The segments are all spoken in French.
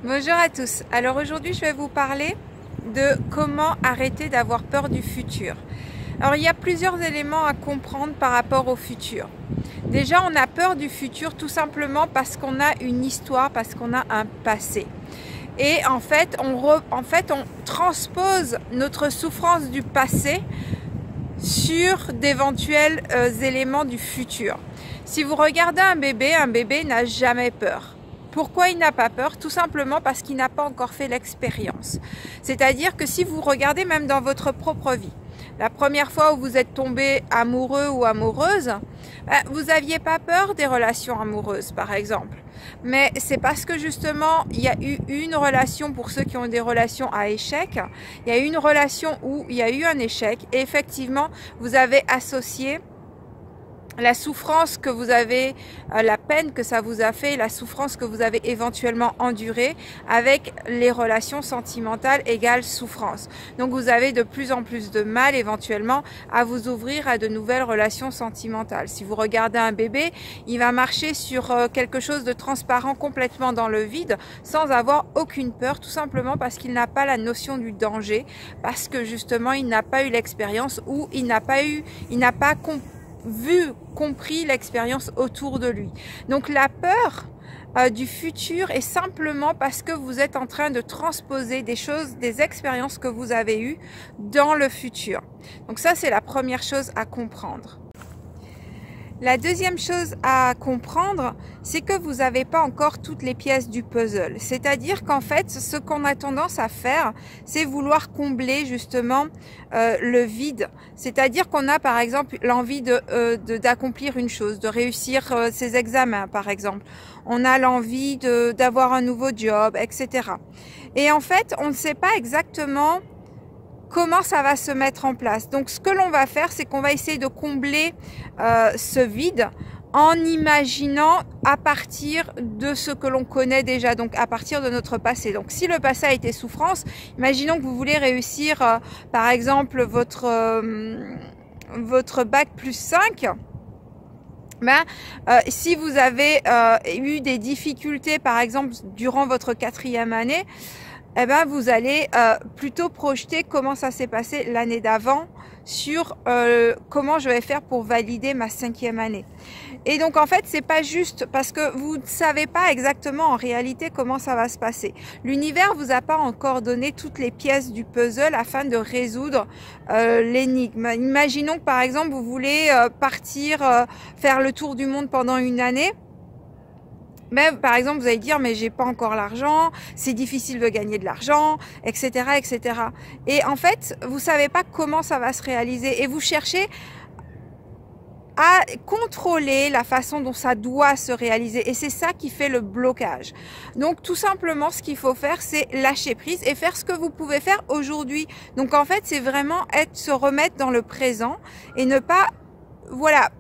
Bonjour à tous. Alors aujourd'hui je vais vous parler de comment arrêter d'avoir peur du futur. Alors il y a plusieurs éléments à comprendre par rapport au futur. Déjà on a peur du futur tout simplement parce qu'on a une histoire, parce qu'on a un passé. Et en fait on transpose notre souffrance du passé sur d'éventuels éléments du futur. Si vous regardez un bébé n'a jamais peur. Pourquoi il n'a pas peur? Tout simplement parce qu'il n'a pas encore fait l'expérience. C'est-à-dire que si vous regardez même dans votre propre vie, la première fois où vous êtes tombé amoureux ou amoureuse, vous n'aviez pas peur des relations amoureuses par exemple. Mais c'est parce que justement il y a eu une relation, pour ceux qui ont des relations à échec, il y a eu une relation où il y a eu un échec et effectivement vous avez associé la souffrance que vous avez, la peine que ça vous a fait, la souffrance que vous avez éventuellement endurée avec les relations sentimentales égale souffrance. Donc vous avez de plus en plus de mal éventuellement à vous ouvrir à de nouvelles relations sentimentales. Si vous regardez un bébé, il va marcher sur quelque chose de transparent complètement dans le vide sans avoir aucune peur, tout simplement parce qu'il n'a pas la notion du danger, parce que justement il n'a pas eu l'expérience ou il n'a pas compris l'expérience autour de lui. Donc la peur du futur est simplement parce que vous êtes en train de transposer des choses, des expériences que vous avez eues dans le futur. Donc ça, c'est la première chose à comprendre. La deuxième chose à comprendre, c'est que vous n'avez pas encore toutes les pièces du puzzle. C'est-à-dire qu'en fait, ce qu'on a tendance à faire, c'est vouloir combler justement le vide. C'est-à-dire qu'on a par exemple l'envie d'accomplir une chose, de réussir ses examens par exemple. On a l'envie d'avoir un nouveau job, etc. Et en fait, on ne sait pas exactement comment ça va se mettre en place. Donc ce que l'on va faire, c'est qu'on va essayer de combler ce vide en imaginant à partir de ce que l'on connaît déjà, donc à partir de notre passé. Donc si le passé a été souffrance, imaginons que vous voulez réussir par exemple votre bac plus 5. Si vous avez eu des difficultés par exemple durant votre 4e année, vous allez plutôt projeter comment ça s'est passé l'année d'avant sur comment je vais faire pour valider ma 5e année. Et donc en fait, c'est pas juste parce que vous ne savez pas exactement en réalité comment ça va se passer. L'univers vous a pas encore donné toutes les pièces du puzzle afin de résoudre l'énigme. Imaginons que par exemple vous voulez partir faire le tour du monde pendant une année. Mais par exemple, vous allez dire, mais j'ai pas encore l'argent, c'est difficile de gagner de l'argent, etc., etc. Et en fait, vous savez pas comment ça va se réaliser et vous cherchez à contrôler la façon dont ça doit se réaliser. Et c'est ça qui fait le blocage. Donc, tout simplement, ce qu'il faut faire, c'est lâcher prise et faire ce que vous pouvez faire aujourd'hui. Donc, en fait, c'est vraiment se remettre dans le présent et ne pas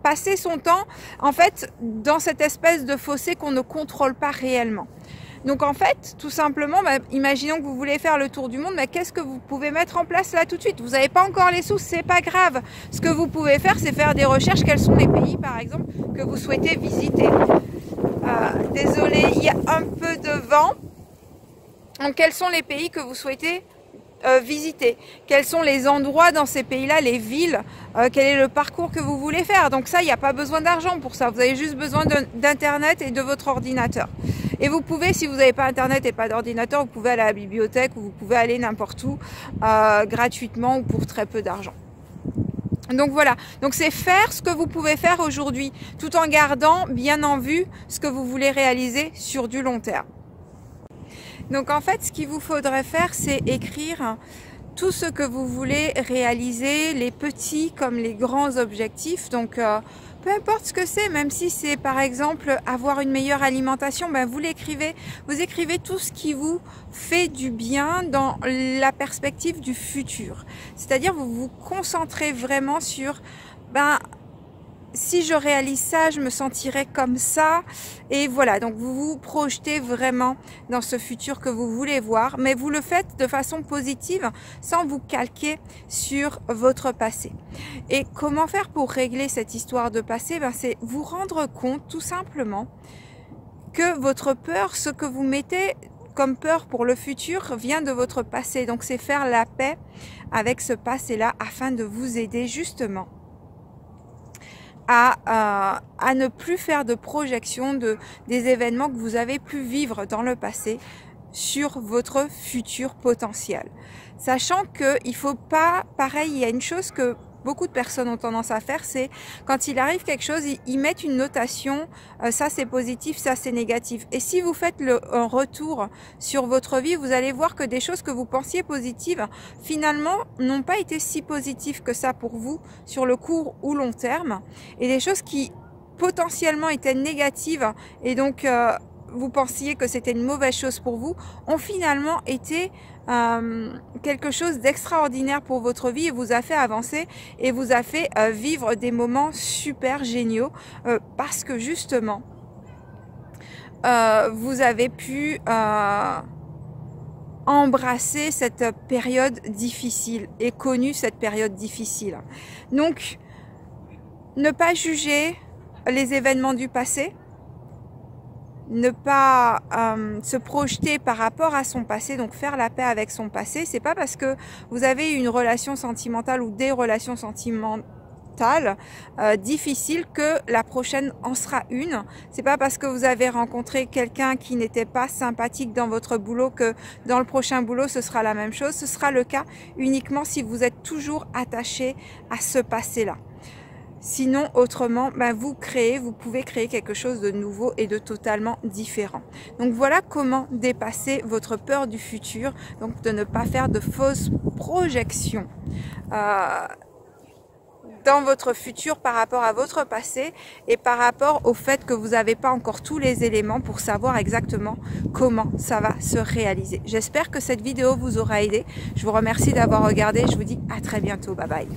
passer son temps en fait dans cette espèce de fossé qu'on ne contrôle pas réellement. Donc en fait, tout simplement, imaginons que vous voulez faire le tour du monde, mais qu'est-ce que vous pouvez mettre en place là tout de suite? Vous n'avez pas encore les sous, c'est pas grave. Ce que vous pouvez faire, c'est faire des recherches. Quels sont les pays, par exemple, que vous souhaitez visiter? Désolé, il y a un peu de vent. Donc quels sont les pays que vous souhaitez visiter? Quels sont les endroits dans ces pays-là, les villes, quel est le parcours que vous voulez faire? Donc ça, il n'y a pas besoin d'argent pour ça, vous avez juste besoin d'internet et de votre ordinateur. Et vous pouvez, si vous n'avez pas internet et pas d'ordinateur, vous pouvez aller à la bibliothèque ou vous pouvez aller n'importe où gratuitement ou pour très peu d'argent. Donc voilà, donc c'est faire ce que vous pouvez faire aujourd'hui tout en gardant bien en vue ce que vous voulez réaliser sur du long terme. Donc en fait, ce qu'il vous faudrait faire, c'est écrire tout ce que vous voulez réaliser, les petits comme les grands objectifs. Donc peu importe ce que c'est, même si c'est par exemple avoir une meilleure alimentation, vous l'écrivez. Vous écrivez tout ce qui vous fait du bien dans la perspective du futur. C'est-à-dire vous vous concentrez vraiment sur si je réalise ça, je me sentirai comme ça. Et voilà, donc vous vous projetez vraiment dans ce futur que vous voulez voir, mais vous le faites de façon positive sans vous calquer sur votre passé. Et comment faire pour régler cette histoire de passé? C'est vous rendre compte tout simplement que votre peur, ce que vous mettez comme peur pour le futur vient de votre passé. Donc c'est faire la paix avec ce passé-là afin de vous aider justement à ne plus faire de projection des événements que vous avez pu vivre dans le passé sur votre futur potentiel. Sachant qu'il faut pas, pareil, il y a une chose que beaucoup de personnes ont tendance à faire, c'est quand il arrive quelque chose, ils mettent une notation, ça c'est positif, ça c'est négatif. Et si vous faites un retour sur votre vie, vous allez voir que des choses que vous pensiez positives, finalement, n'ont pas été si positives que ça pour vous sur le court ou long terme. Et des choses qui potentiellement étaient négatives et donc vous pensiez que c'était une mauvaise chose pour vous, ont finalement été quelque chose d'extraordinaire pour votre vie et vous a fait avancer et vous a fait vivre des moments super géniaux parce que justement vous avez pu embrasser cette période difficile et connu cette période difficile. Donc ne pas juger les événements du passé, ne pas se projeter par rapport à son passé, donc faire la paix avec son passé. C'est pas parce que vous avez une relation sentimentale ou des relations sentimentales difficiles que la prochaine en sera une. C'est pas parce que vous avez rencontré quelqu'un qui n'était pas sympathique dans votre boulot que dans le prochain boulot ce sera la même chose. Ce sera le cas uniquement si vous êtes toujours attaché à ce passé-là. Sinon, autrement, vous pouvez créer quelque chose de nouveau et de totalement différent. Donc voilà comment dépasser votre peur du futur, donc de ne pas faire de fausses projections dans votre futur par rapport à votre passé et par rapport au fait que vous n'avez pas encore tous les éléments pour savoir exactement comment ça va se réaliser. J'espère que cette vidéo vous aura aidé. Je vous remercie d'avoir regardé. Je vous dis à très bientôt. Bye bye.